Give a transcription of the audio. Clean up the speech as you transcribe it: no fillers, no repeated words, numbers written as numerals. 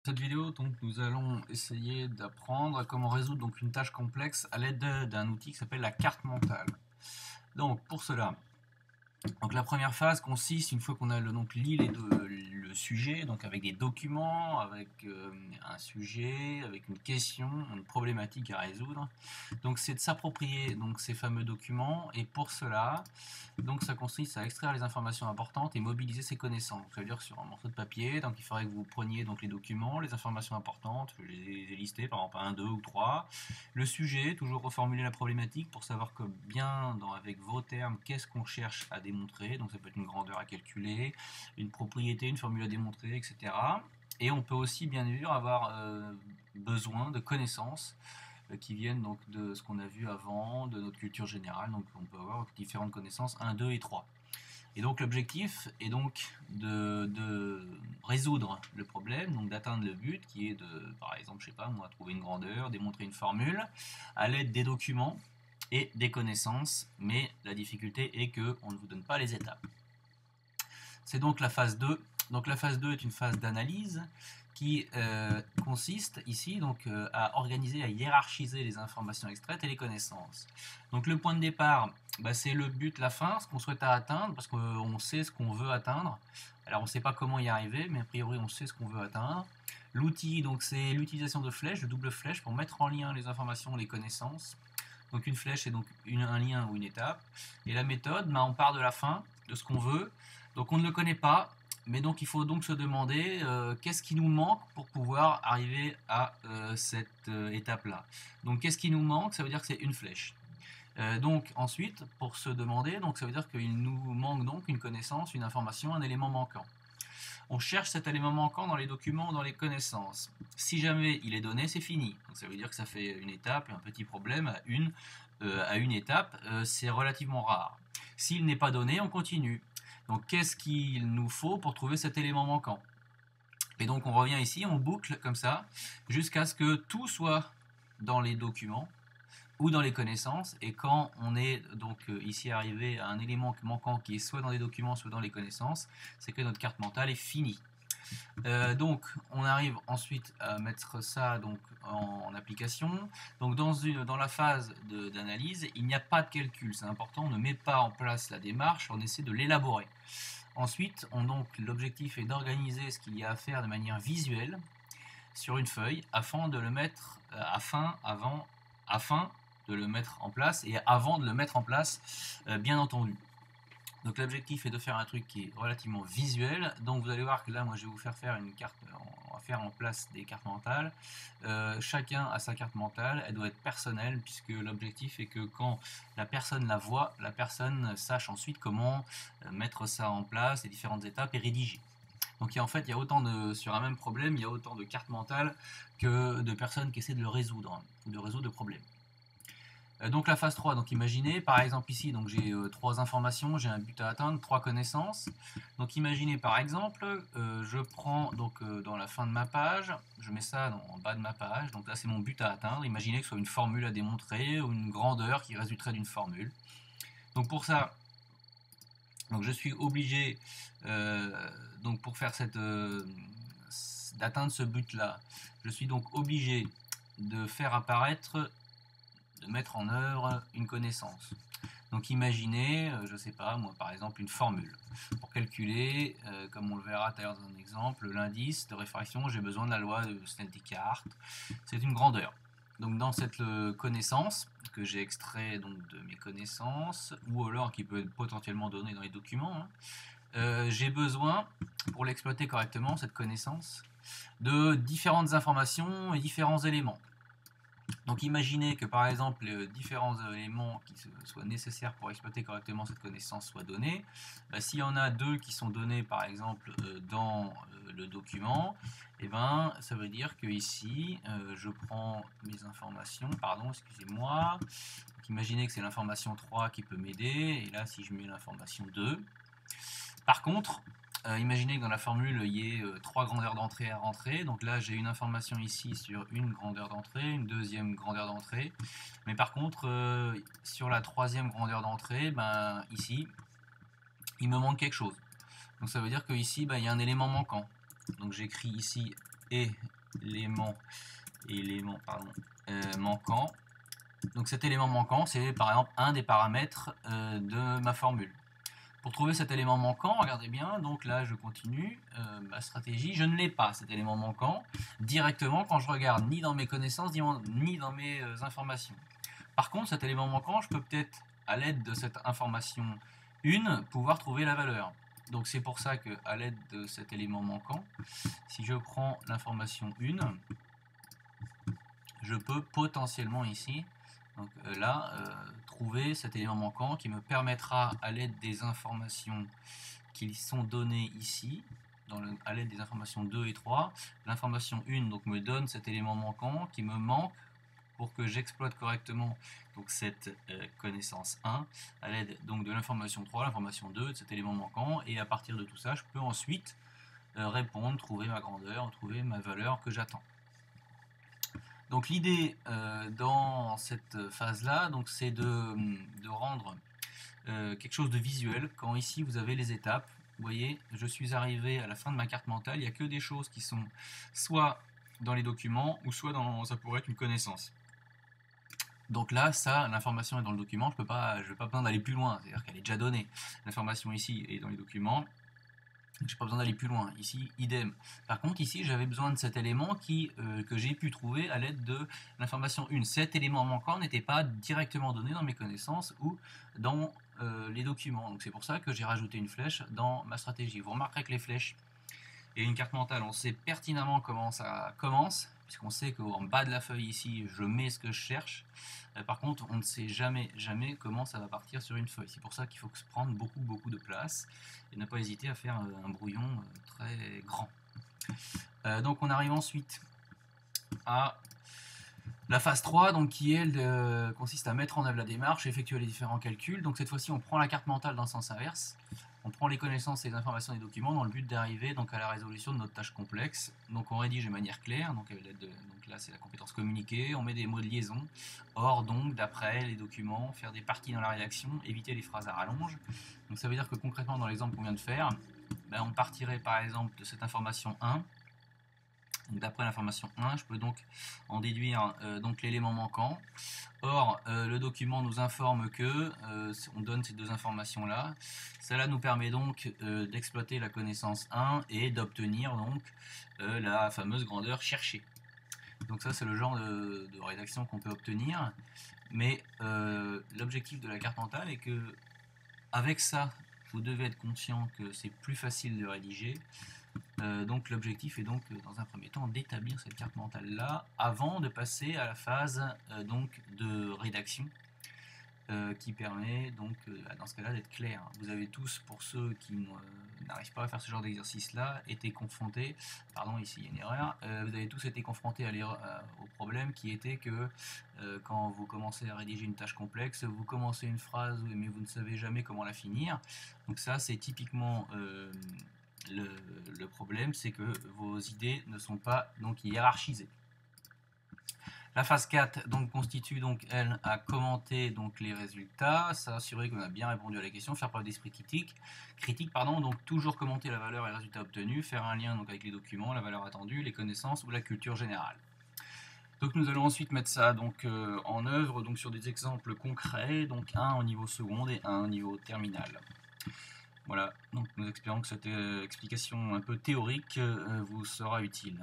Cette vidéo, donc, nous allons essayer d'apprendre comment résoudre donc une tâche complexe à l'aide d'un outil qui s'appelle la carte mentale. Donc, pour cela, donc la première phase consiste, une fois qu'on a donc le sujet, donc avec des documents, avec un sujet, avec une question, une problématique à résoudre. Donc c'est de s'approprier donc ces fameux documents, et pour cela, donc ça consiste à extraire les informations importantes et mobiliser ses connaissances. Ça veut dire sur un morceau de papier, donc il faudrait que vous preniez donc les documents, les informations importantes, je les ai listées, par exemple 1, 2 ou 3. Le sujet, toujours reformuler la problématique pour savoir que bien avec vos termes, qu'est-ce qu'on cherche à démontrer. Donc ça peut être une grandeur à calculer, une propriété, une formule à démontrer, etc. Et on peut aussi bien sûr avoir besoin de connaissances qui viennent donc de ce qu'on a vu avant, de notre culture générale. Donc on peut avoir différentes connaissances 1, 2 et 3. Et donc l'objectif est donc de résoudre le problème, donc d'atteindre le but qui est de, par exemple, je sais pas moi, trouver une grandeur, démontrer une formule à l'aide des documents et des connaissances, mais la difficulté est qu'on ne vous donne pas les étapes. C'est donc la phase 2. Donc la phase 2 est une phase d'analyse qui consiste ici donc à organiser, à hiérarchiser les informations extraites et les connaissances. Donc le point de départ, c'est le but, la fin, ce qu'on souhaite atteindre, parce qu'on sait ce qu'on veut atteindre. Alors on ne sait pas comment y arriver, mais a priori on sait ce qu'on veut atteindre. L'outil, donc c'est l'utilisation de flèches, de double flèche, pour mettre en lien les informations, les connaissances. Donc une flèche est donc un lien ou une étape. Et la méthode, on part de la fin, de ce qu'on veut. Donc on ne le connaît pas, mais donc il faut donc se demander qu'est-ce qui nous manque pour pouvoir arriver à cette étape-là. Donc qu'est-ce qui nous manque? Ça veut dire que c'est une flèche. Donc ensuite, pour se demander, donc ça veut dire qu'il nous manque donc une connaissance, une information, un élément manquant. On cherche cet élément manquant dans les documents ou dans les connaissances. Si jamais il est donné, c'est fini. Donc ça veut dire que ça fait une étape, un petit problème à une étape, c'est relativement rare. S'il n'est pas donné, on continue. Donc qu'est-ce qu'il nous faut pour trouver cet élément manquant? Et donc on revient ici, on boucle comme ça, jusqu'à ce que tout soit dans les documents ou dans les connaissances. Et quand on est donc ici arrivé à un élément manquant qui est soit dans les documents, soit dans les connaissances, c'est que notre carte mentale est finie. Donc on arrive ensuite à mettre ça donc en application. Donc dans la phase d'analyse, il n'y a pas de calcul, c'est important, on ne met pas en place la démarche, on essaie de l'élaborer. Ensuite, l'objectif est d'organiser ce qu'il y a à faire de manière visuelle sur une feuille afin de le mettre afin de le mettre en place et avant de le mettre en place, bien entendu. Donc l'objectif est de faire un truc qui est relativement visuel. Donc vous allez voir que là, moi, je vais vous faire une carte. On va faire en place des cartes mentales. Chacun a sa carte mentale. Elle doit être personnelle puisque l'objectif est que quand la personne la voit, la personne sache ensuite comment mettre ça en place, les différentes étapes et rédiger. Donc il y a autant sur un même problème, il y a autant de cartes mentales que de personnes qui essaient de le résoudre, de résoudre le problème. Donc la phase 3, donc imaginez par exemple ici, donc j'ai 3 informations, j'ai un but à atteindre, 3 connaissances. Donc imaginez par exemple, je prends donc dans la fin de ma page, je mets ça en bas de ma page, donc là c'est mon but à atteindre. Imaginez que ce soit une formule à démontrer ou une grandeur qui résulterait d'une formule. Donc pour ça, donc je suis obligé, donc pour faire d'atteindre ce but-là, je suis donc obligé de faire apparaître, de mettre en œuvre une connaissance. Donc imaginez, je ne sais pas, moi par exemple une formule. Pour calculer, comme on le verra tout à l'heure dans un exemple, l'indice de réfraction, j'ai besoin de la loi de Snell-Descartes. C'est une grandeur. Donc dans cette connaissance que j'ai extrait donc de mes connaissances, ou alors qui peut être potentiellement donnée dans les documents, j'ai besoin, pour l'exploiter correctement, cette connaissance, de différentes informations et différents éléments. Donc imaginez que par exemple les différents éléments qui soient nécessaires pour exploiter correctement cette connaissance soient donnés. S'il y en a 2 qui sont donnés par exemple dans le document, et ça veut dire que ici je prends mes informations, pardon, excusez-moi. Imaginez que c'est l'information 3 qui peut m'aider, et là si je mets l'information 2. Par contre, imaginez que dans la formule, il y ait 3 grandeurs d'entrée à rentrer. Donc là, j'ai une information ici sur une grandeur d'entrée, une deuxième grandeur d'entrée. Mais par contre, sur la troisième grandeur d'entrée, ici, il me manque quelque chose. Donc ça veut dire qu'ici, il y a un élément manquant. Donc j'écris ici et élément pardon, manquant. Donc cet élément manquant, c'est par exemple un des paramètres de ma formule. Pour trouver cet élément manquant, regardez bien, donc là je continue ma stratégie, je ne l'ai pas cet élément manquant directement quand je regarde ni dans mes connaissances ni dans mes informations. Par contre, cet élément manquant, je peux peut-être, à l'aide de cette information 1, pouvoir trouver la valeur. Donc c'est pour ça que, à l'aide de cet élément manquant, si je prends l'information 1, je peux potentiellement ici, donc là, trouver cet élément manquant qui me permettra, à l'aide des informations qui sont données ici, à l'aide des informations 2 et 3, l'information 1 donc, me donne cet élément manquant qui me manque pour que j'exploite correctement donc, cette connaissance 1, à l'aide donc de l'information 3, l'information 2, de cet élément manquant, et à partir de tout ça, je peux ensuite répondre, trouver ma grandeur, trouver ma valeur que j'attends. Donc l'idée dans cette phase-là, c'est de rendre quelque chose de visuel. Quand ici vous avez les étapes, vous voyez, je suis arrivé à la fin de ma carte mentale, il n'y a que des choses qui sont soit dans les documents, ou soit ça pourrait être une connaissance. Donc là, ça, l'information est dans le document, je n'ai pas besoin d'aller plus loin, c'est-à-dire qu'elle est déjà donnée. L'information ici est dans les documents, j'ai pas besoin d'aller plus loin, ici idem. Par contre ici j'avais besoin de cet élément que j'ai pu trouver à l'aide de l'information 1. Cet élément manquant n'était pas directement donné dans mes connaissances ou dans les documents. Donc c'est pour ça que j'ai rajouté une flèche dans ma stratégie. Vous remarquerez que les flèches et une carte mentale, on sait pertinemment comment ça commence, puisqu'on sait qu'en bas de la feuille ici, je mets ce que je cherche. Par contre, on ne sait jamais comment ça va partir sur une feuille. C'est pour ça qu'il faut se prendre beaucoup de place et ne pas hésiter à faire un brouillon très grand. Donc on arrive ensuite à la phase 3, donc, qui elle consiste à mettre en œuvre la démarche, effectuer les différents calculs. Donc cette fois-ci, on prend la carte mentale dans le sens inverse. On prend les connaissances et les informations des documents dans le but d'arriver à la résolution de notre tâche complexe. Donc on rédige de manière claire, donc là c'est la compétence communiquer, on met des mots de liaison. Or donc d'après les documents, faire des parties dans la rédaction, éviter les phrases à rallonge. Donc ça veut dire que concrètement dans l'exemple qu'on vient de faire, on partirait par exemple de cette information 1. D'après l'information 1, je peux donc en déduire l'élément manquant. Or, le document nous informe que, on donne ces deux informations-là. Cela nous permet donc d'exploiter la connaissance 1 et d'obtenir donc la fameuse grandeur cherchée. Donc ça, c'est le genre de rédaction qu'on peut obtenir. Mais l'objectif de la carte mentale est que, avec ça, vous devez être conscient que c'est plus facile de rédiger. Donc l'objectif est donc dans un premier temps d'établir cette carte mentale là avant de passer à la phase de rédaction qui permet donc dans ce cas là d'être clair. Vous avez tous, pour ceux qui n'arrivent pas à faire ce genre d'exercice là, été confrontés, pardon ici il y a une erreur, vous avez tous été confrontés au problème qui était que quand vous commencez à rédiger une tâche complexe, vous commencez une phrase mais vous ne savez jamais comment la finir. Donc ça c'est typiquement le problème, c'est que vos idées ne sont pas hiérarchisées. La phase 4 constitue elle à commenter les résultats, s'assurer qu'on a bien répondu à la question, faire preuve d'esprit critique, donc toujours commenter la valeur et les résultats obtenus, faire un lien avec les documents, la valeur attendue, les connaissances ou la culture générale. Donc nous allons ensuite mettre ça en œuvre sur des exemples concrets, un au niveau seconde et un au niveau terminal. Voilà, donc nous espérons que cette explication un peu théorique vous sera utile.